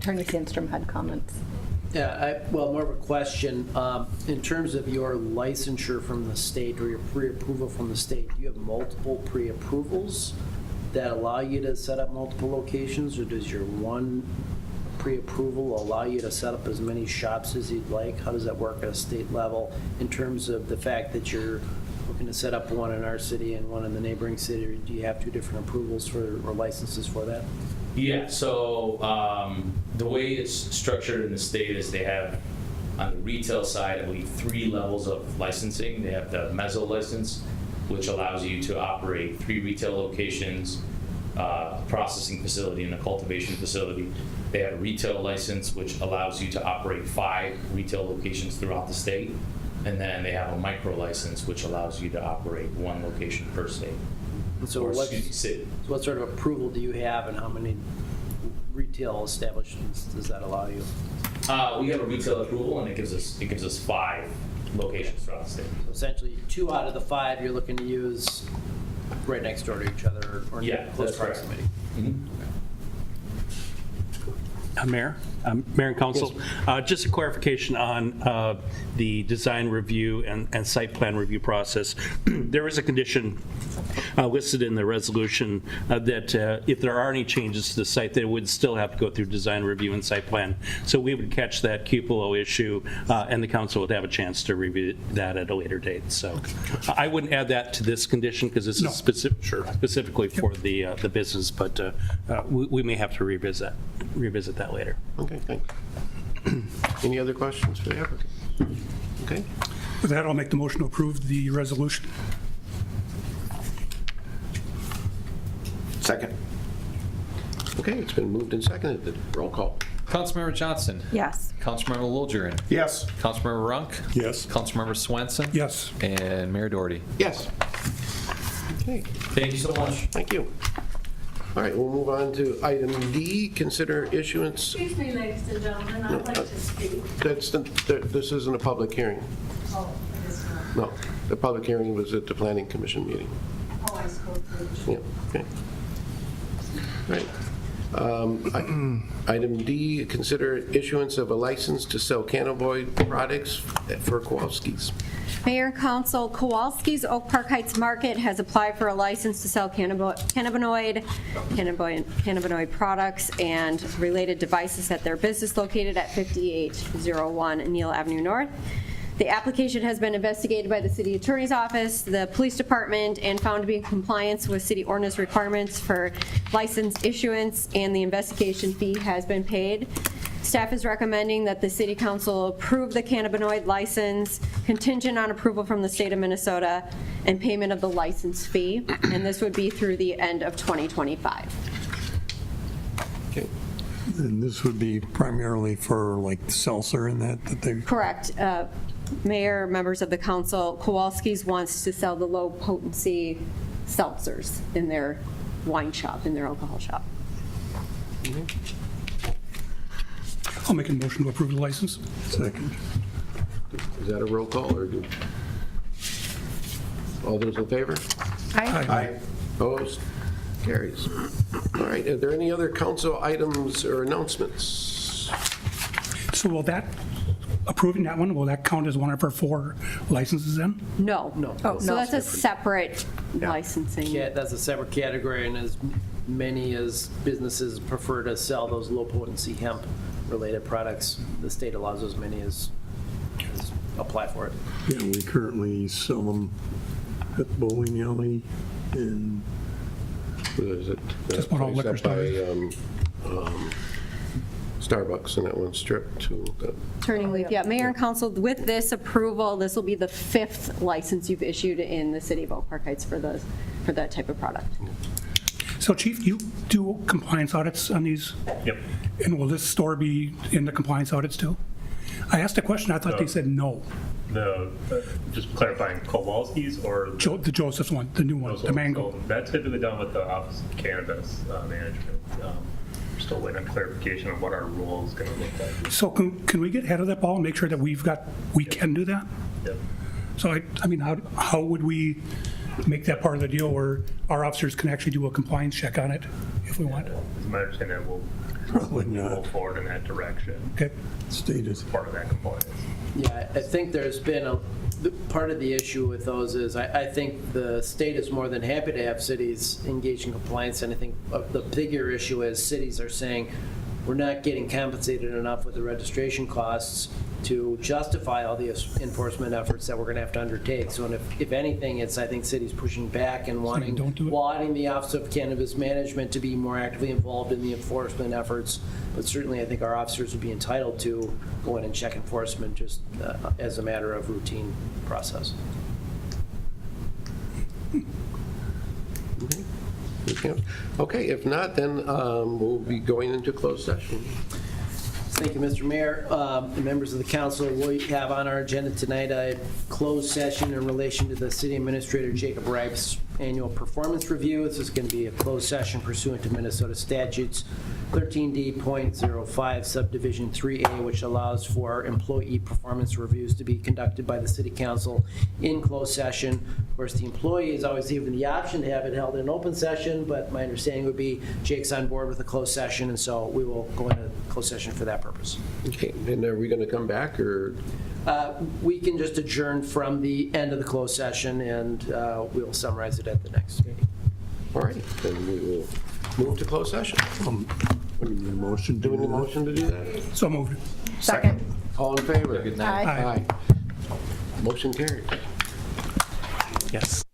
Attorney Sandstrom had comments. Yeah, well, more of a question. In terms of your licensure from the state or your pre-approval from the state, do you have multiple pre-approvals that allow you to set up multiple locations, or does your one pre-approval allow you to set up as many shops as you'd like? How does that work at a state level in terms of the fact that you're looking to set up one in our city and one in the neighboring city? Or do you have two different approvals for or licenses for that? Yeah, so the way it's structured in the state is they have, on the retail side, I believe 3 levels of licensing. They have the Mezzo license, which allows you to operate 3 retail locations, a processing facility, and a cultivation facility. They have a retail license, which allows you to operate 5 retail locations throughout the state. And then they have a micro license, which allows you to operate 1 location per state. So Or, what, excuse me, city. what sort of approval do you have, and how many retail establishments does that allow you? We have a retail approval, and it gives us 5 locations throughout the state. So essentially, 2 out of the 5 you're looking to use right next door to each other or Yeah, close that's correct. proximity. Mayor and Council, just a clarification on the design review and site plan review process. There is a condition listed in the resolution that if there are any changes to the site, they would still have to go through design review and site plan. So we would catch that cupola issue, and the council would have a chance to review that at a later date. So I wouldn't add that to this condition because this is specifically for the business, but we may have to revisit that later. Okay, thanks. Any other questions for the applicant? Okay. With that, I'll make the motion to approve the resolution. Second. Okay, it's been moved and seconded. Roll call. Councilmember Johnson. Yes. Councilmember Liljegren. Yes. Councilmember Runk. Yes. Councilmember Swenson. Yes. And Mayor Doherty. Yes. Okay, Thank you so much. thank you. All right, we'll move on to item D, consider issuance. Excuse me, ladies and gentlemen, I'd like to speak. This isn't a public hearing. Oh, it is not. No, the public hearing was at the Planning Commission meeting. Oh, I spoke to you. Yeah, okay. Right. Item D, consider issuance of a license to sell cannabinoid products for Kowalski's. Mayor and Council, Kowalski's Oak Park Heights Market has applied for a license to sell cannabinoid products and related devices at their business located at 5801 Neal Avenue North. The application has been investigated by the City Attorney's Office, the Police Department, and found to be in compliance with city ordinance requirements for license issuance, and the investigation fee has been paid. Staff is recommending that the City Council approve the cannabinoid license contingent on approval from the state of Minnesota and payment of the license fee, and this would be through the end of 2025. Okay. And this would be primarily for like seltzer and that they... Correct. Mayor, members of the council, Kowalski's wants to sell the low potency seltzers in their wine shop, in their alcohol shop. I'll make a motion to approve the license. Second. Is that a roll call or do? All those in favor? Aye. Opposed? Carries. All right, are there any other council items or announcements? So will that, approving that one, will that count as one of our 4 licenses then? No. No. Oh, so that's a separate licensing. Yeah, that's a separate category, and as many as businesses prefer to sell those low-potency hemp-related products, the state allows as many as apply for it. Yeah, we currently sell them at the bowling alley and What is it? Just about all liquor Place up by, Starbucks in that one strip too. Turning Leaf, yeah. Mayor and council, with this approval, this will be the 5th license you've issued in the city of Oak Park Heights for that type of product. So Chief, you do compliance audits on these? Yep. And will this store be in the compliance audits too? I asked a question, I thought they said no. Just clarifying, Kowalski's or? The Joseph's one, the new one, the mango. So that's typically done with the Office of Cannabis Management. We're still waiting on clarification on what our rule is going to look like. So can we get ahead of that ball and make sure that we can do that? Yep. So I mean, how would we make that part of the deal where our officers can actually do a compliance check on it if we want. It's my understanding that we'll Probably not. move forward in that direction, Okay? Stated. part of that compliance. Yeah, I think there's been part of the issue with those is I think the state is more than happy to have cities engage in compliance. And I think the bigger issue is cities are saying, we're not getting compensated enough with the registration costs to justify all the enforcement efforts that we're going to have to undertake. So if anything, it's, I think, cities pushing back and wanting don't do it? the Office of Cannabis Management to be more actively involved in the enforcement efforts. But certainly, I think our officers would be entitled to go in and check enforcement just as a matter of routine process. Okay, if not, then we'll be going into closed session. Thank you, Mr. Mayor. And members of the council, we have on our agenda tonight a closed session in relation to the city administrator Jacob Reich's annual performance review. This is going to be a closed session pursuant to Minnesota statutes 13D.05 subdivision 3A, which allows for employee performance reviews to be conducted by the city council in closed session. Of course, the employee is always given the option to have it held in an open session, but my understanding would be Jake's on board with a closed session, and so we will go into closed session for that purpose. Okay, and are we going to come back, or? We can just adjourn from the end of the closed session, and we'll summarize it at the next meeting. All right, then we will move to closed session. We need a motion to Do we need a do that? motion to do that? So moved. Second. All in favor? Good night. Aye. Motion carried. Yes.